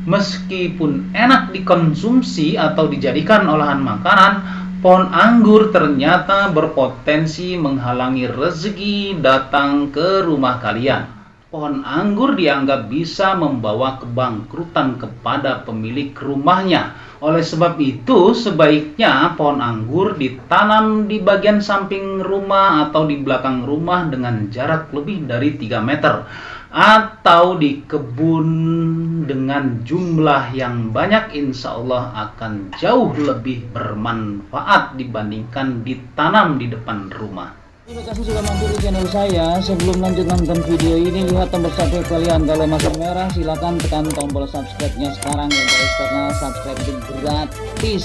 Meskipun enak dikonsumsi atau dijadikan olahan makanan, pohon anggur ternyata berpotensi menghalangi rezeki datang ke rumah kalian. Pohon anggur dianggap bisa membawa kebangkrutan kepada pemilik rumahnya. Oleh sebab itu, sebaiknya pohon anggur ditanam di bagian samping rumah atau di belakang rumah dengan jarak lebih dari 3 meter. Atau di kebun dengan jumlah yang banyak, insya Allah akan jauh lebih bermanfaat dibandingkan ditanam di depan rumah. Terima kasih sudah mampir di channel saya. Sebelum lanjut nonton video ini, lihat tombol subscribe kalian. Kalau masih merah, silahkan tekan tombol subscribe-nya sekarang ya guys, karena subscribe itu gratis.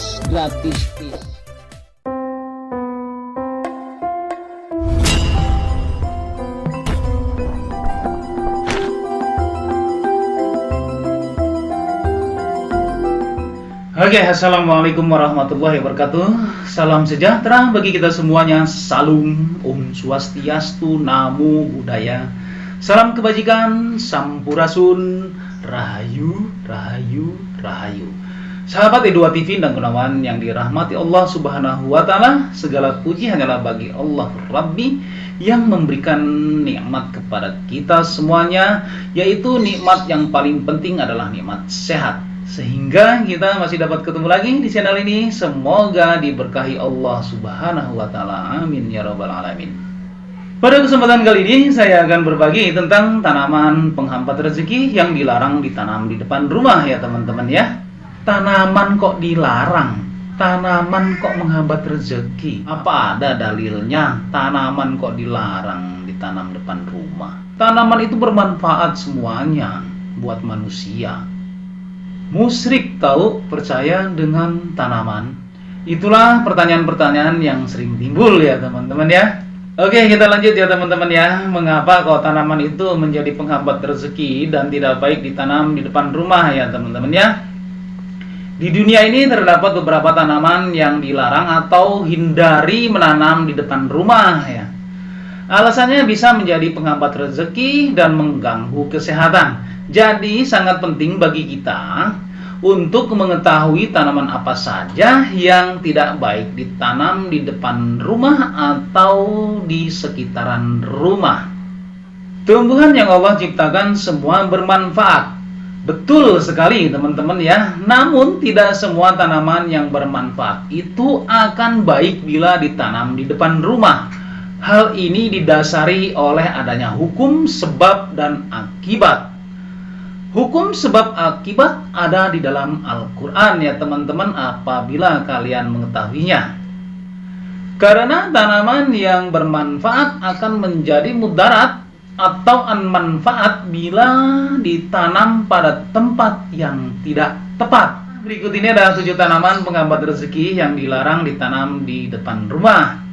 Oke, assalamualaikum warahmatullahi wabarakatuh. Salam sejahtera bagi kita semuanya. Salam Om Swastiastu, Namo Buddhaya. Salam kebajikan, Sampurasun, Rahayu, Rahayu, Rahayu. Sahabat E2 TV dan Gunawan yang dirahmati Allah Subhanahu wa Ta'ala, segala puji hanyalah bagi Allah Rabbi yang memberikan nikmat kepada kita semuanya, yaitu nikmat yang paling penting adalah nikmat sehat. Sehingga kita masih dapat ketemu lagi di channel ini. Semoga diberkahi Allah Subhanahu wa Ta'ala. Amin ya rabbal alamin. Pada kesempatan kali ini saya akan berbagi tentang tanaman penghambat rezeki yang dilarang ditanam di depan rumah ya teman-teman ya. Tanaman kok dilarang? Tanaman kok menghambat rezeki? Apa ada dalilnya? Tanaman kok dilarang ditanam depan rumah? Tanaman itu bermanfaat semuanya buat manusia. Musyrik tahu percaya dengan tanaman? Itulah pertanyaan-pertanyaan yang sering timbul ya teman-teman ya. Oke, kita lanjut ya teman-teman ya. Mengapa kok tanaman itu menjadi penghambat rezeki dan tidak baik ditanam di depan rumah ya teman-teman ya. Di dunia ini terdapat beberapa tanaman yang dilarang atau hindari menanam di depan rumah ya. Alasannya bisa menjadi penghambat rezeki dan mengganggu kesehatan. Jadi sangat penting bagi kita untuk mengetahui tanaman apa saja yang tidak baik ditanam di depan rumah atau di sekitaran rumah. Tumbuhan yang Allah ciptakan semua bermanfaat. Betul sekali teman-teman ya. Namun tidak semua tanaman yang bermanfaat itu akan baik bila ditanam di depan rumah. Hal ini didasari oleh adanya hukum sebab dan akibat. Hukum sebab akibat ada di dalam Al-Quran ya teman-teman, apabila kalian mengetahuinya. Karena tanaman yang bermanfaat akan menjadi mudarat atau anmanfaat bila ditanam pada tempat yang tidak tepat. Berikut ini adalah 7 tanaman penghambat rezeki yang dilarang ditanam di depan rumah.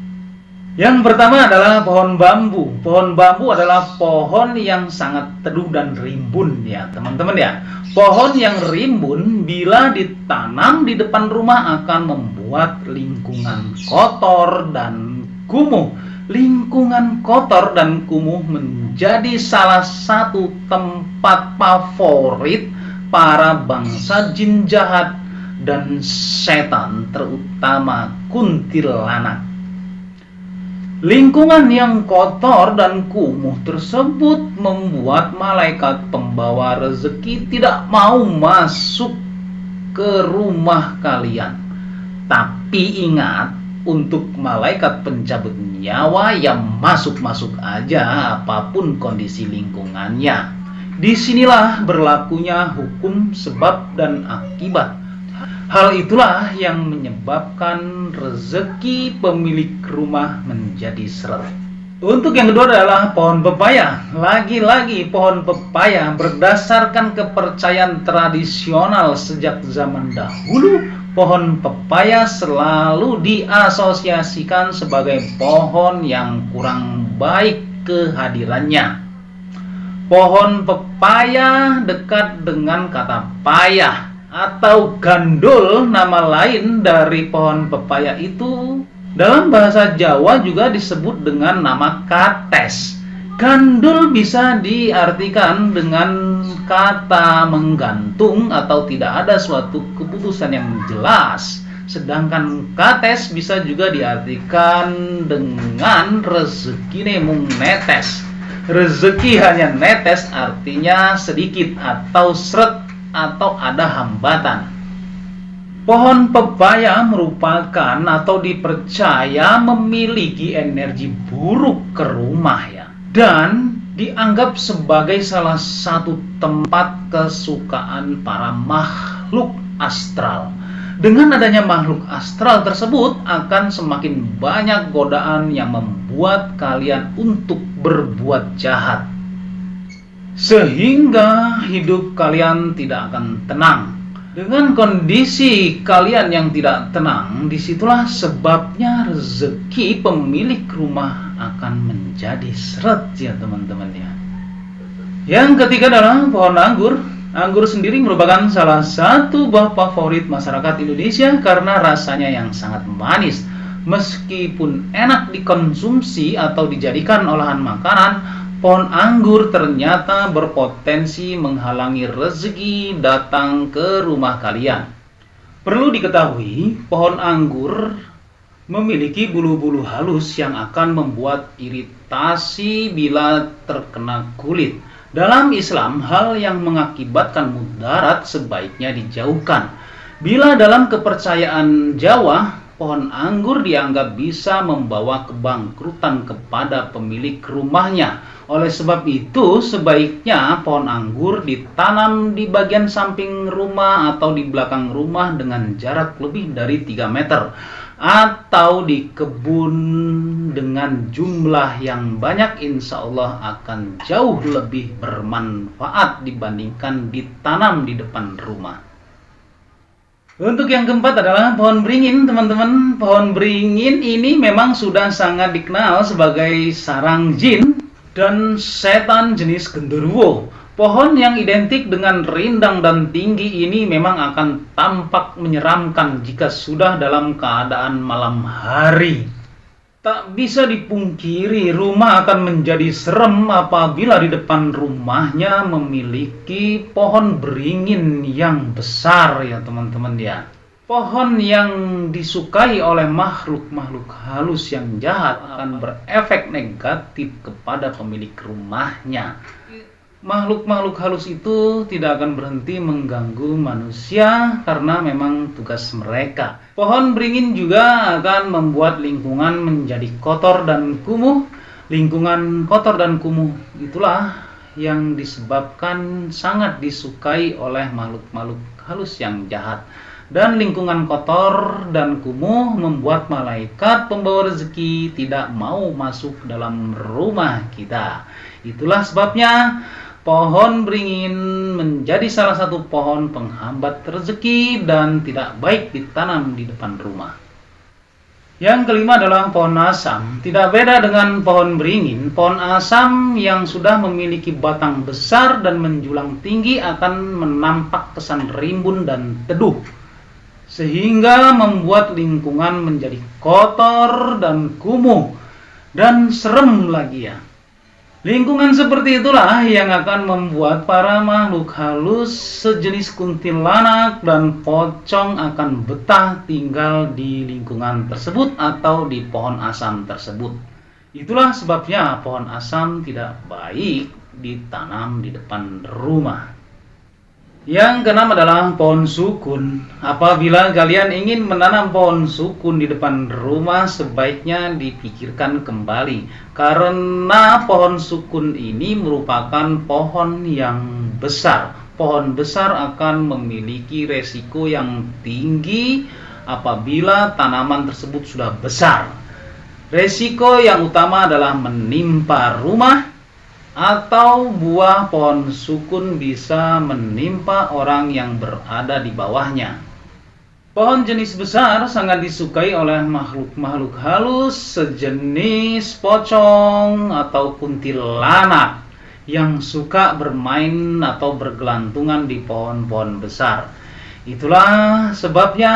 Yang pertama adalah pohon bambu. Pohon bambu adalah pohon yang sangat teduh dan rimbun ya teman-teman ya. Pohon yang rimbun bila ditanam di depan rumah akan membuat lingkungan kotor dan kumuh. Lingkungan kotor dan kumuh menjadi salah satu tempat favorit para bangsa jin jahat dan setan, terutama kuntilanak. Lingkungan yang kotor dan kumuh tersebut membuat malaikat pembawa rezeki tidak mau masuk ke rumah kalian. Tapi ingat, untuk malaikat pencabut nyawa yang masuk-masuk aja apapun kondisi lingkungannya. Disinilah berlakunya hukum sebab dan akibat. Hal itulah yang menyebabkan rezeki pemilik rumah menjadi seret. Untuk yang kedua adalah pohon pepaya. Lagi-lagi pohon pepaya berdasarkan kepercayaan tradisional sejak zaman dahulu, pohon pepaya selalu diasosiasikan sebagai pohon yang kurang baik kehadirannya. Pohon pepaya dekat dengan kata payah atau gandul, nama lain dari pohon pepaya itu dalam bahasa Jawa juga disebut dengan nama kates. Gandul bisa diartikan dengan kata menggantung atau tidak ada suatu keputusan yang jelas. Sedangkan kates bisa juga diartikan dengan rezeki nemung netes. Rezeki hanya netes artinya sedikit atau seret atau ada hambatan. Pohon pepaya merupakan atau dipercaya memiliki energi buruk ke rumah ya. Dan dianggap sebagai salah satu tempat kesukaan para makhluk astral. Dengan adanya makhluk astral tersebut akan semakin banyak godaan yang membuat kalian untuk berbuat jahat. Sehingga hidup kalian tidak akan tenang. Dengan kondisi kalian yang tidak tenang, disitulah sebabnya rezeki pemilik rumah akan menjadi seret ya teman-teman ya. Yang ketiga adalah pohon anggur. Anggur sendiri merupakan salah satu buah favorit masyarakat Indonesia karena rasanya yang sangat manis. Meskipun enak dikonsumsi atau dijadikan olahan makanan, pohon anggur ternyata berpotensi menghalangi rezeki datang ke rumah kalian. Perlu diketahui, pohon anggur memiliki bulu-bulu halus yang akan membuat iritasi bila terkena kulit. Dalam Islam, hal yang mengakibatkan mudarat sebaiknya dijauhkan. Bila dalam kepercayaan Jawa, pohon anggur dianggap bisa membawa kebangkrutan kepada pemilik rumahnya. Oleh sebab itu, sebaiknya pohon anggur ditanam di bagian samping rumah atau di belakang rumah dengan jarak lebih dari 3 meter. Atau di kebun dengan jumlah yang banyak, insya Allah akan jauh lebih bermanfaat dibandingkan ditanam di depan rumah. Untuk yang keempat adalah pohon beringin, teman-teman. Pohon beringin ini memang sudah sangat dikenal sebagai sarang jin dan setan jenis genderuwo. Pohon yang identik dengan rindang dan tinggi ini memang akan tampak menyeramkan jika sudah dalam keadaan malam hari. Tak bisa dipungkiri, rumah akan menjadi serem apabila di depan rumahnya memiliki pohon beringin yang besar ya teman-teman ya. Pohon yang disukai oleh makhluk-makhluk halus yang jahat akan berefek negatif kepada pemilik rumahnya. Makhluk-makhluk halus itu tidak akan berhenti mengganggu manusia karena memang tugas mereka. Pohon beringin juga akan membuat lingkungan menjadi kotor dan kumuh. Lingkungan kotor dan kumuh itulah yang disebabkan sangat disukai oleh makhluk-makhluk halus yang jahat. Dan lingkungan kotor dan kumuh membuat malaikat pembawa rezeki tidak mau masuk dalam rumah kita. Itulah sebabnya pohon beringin menjadi salah satu pohon penghambat rezeki dan tidak baik ditanam di depan rumah. Yang kelima adalah pohon asam. Tidak beda dengan pohon beringin, pohon asam yang sudah memiliki batang besar dan menjulang tinggi akan menampak kesan rimbun dan teduh, sehingga membuat lingkungan menjadi kotor dan kumuh dan serem lagi ya. Lingkungan seperti itulah yang akan membuat para makhluk halus sejenis kuntilanak dan pocong akan betah tinggal di lingkungan tersebut atau di pohon asam tersebut. Itulah sebabnya pohon asam tidak baik ditanam di depan rumah. Yang keenam adalah pohon sukun. Apabila kalian ingin menanam pohon sukun di depan rumah, sebaiknya dipikirkan kembali. Karena pohon sukun ini merupakan pohon yang besar. Pohon besar akan memiliki resiko yang tinggi apabila tanaman tersebut sudah besar. Resiko yang utama adalah menimpa rumah, atau buah pohon sukun bisa menimpa orang yang berada di bawahnya. Pohon jenis besar sangat disukai oleh makhluk-makhluk halus sejenis pocong atau kuntilanak yang suka bermain atau bergelantungan di pohon-pohon besar. Itulah sebabnya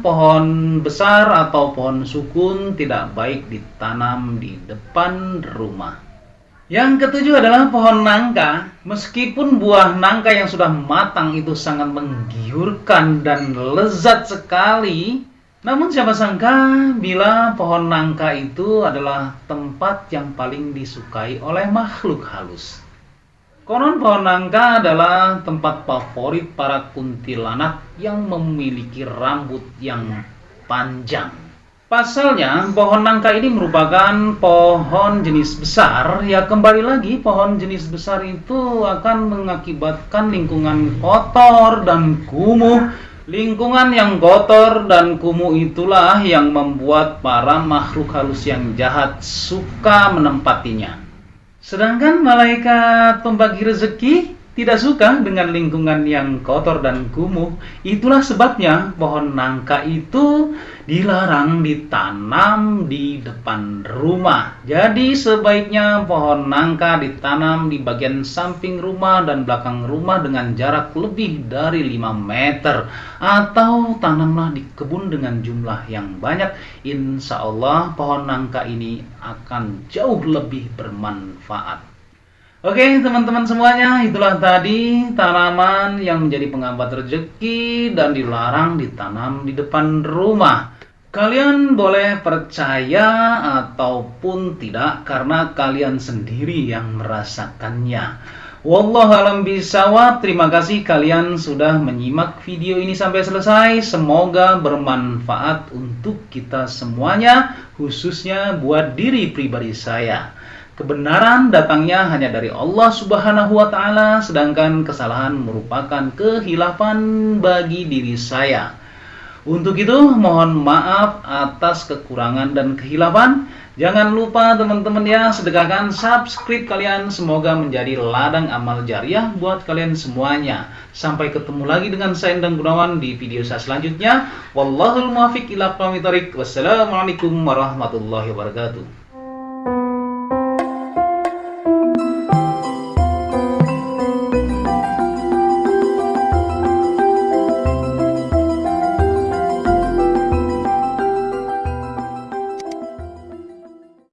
pohon besar atau pohon sukun tidak baik ditanam di depan rumah. Yang ketujuh adalah pohon nangka. Meskipun buah nangka yang sudah matang itu sangat menggiurkan dan lezat sekali, namun siapa sangka bila pohon nangka itu adalah tempat yang paling disukai oleh makhluk halus. Konon pohon nangka adalah tempat favorit para kuntilanak yang memiliki rambut yang panjang. Pasalnya, pohon nangka ini merupakan pohon jenis besar. Ya, kembali lagi, pohon jenis besar itu akan mengakibatkan lingkungan kotor dan kumuh. Lingkungan yang kotor dan kumuh itulah yang membuat para makhluk halus yang jahat suka menempatinya. Sedangkan malaikat pembagi rezeki tidak suka dengan lingkungan yang kotor dan kumuh. Itulah sebabnya pohon nangka itu dilarang ditanam di depan rumah. Jadi sebaiknya pohon nangka ditanam di bagian samping rumah dan belakang rumah dengan jarak lebih dari 5 meter. Atau tanamlah di kebun dengan jumlah yang banyak. Insya Allah pohon nangka ini akan jauh lebih bermanfaat. Oke teman-teman semuanya, itulah tadi tanaman yang menjadi penghambat rezeki dan dilarang ditanam di depan rumah. Kalian boleh percaya ataupun tidak karena kalian sendiri yang merasakannya. Wallahualam bishawab. Terima kasih kalian sudah menyimak video ini sampai selesai. Semoga bermanfaat untuk kita semuanya, khususnya buat diri pribadi saya. Kebenaran datangnya hanya dari Allah Subhanahu wa Ta'ala, sedangkan kesalahan merupakan kehilafan bagi diri saya. Untuk itu, mohon maaf atas kekurangan dan kehilafan. Jangan lupa teman-teman ya, sedekahkan subscribe kalian. Semoga menjadi ladang amal jariah buat kalian semuanya. Sampai ketemu lagi dengan saya Endang Gunawan di video saya selanjutnya. Wallahul muwaffiq ila aqwamit thoriq. Wassalamualaikum warahmatullahi wabarakatuh.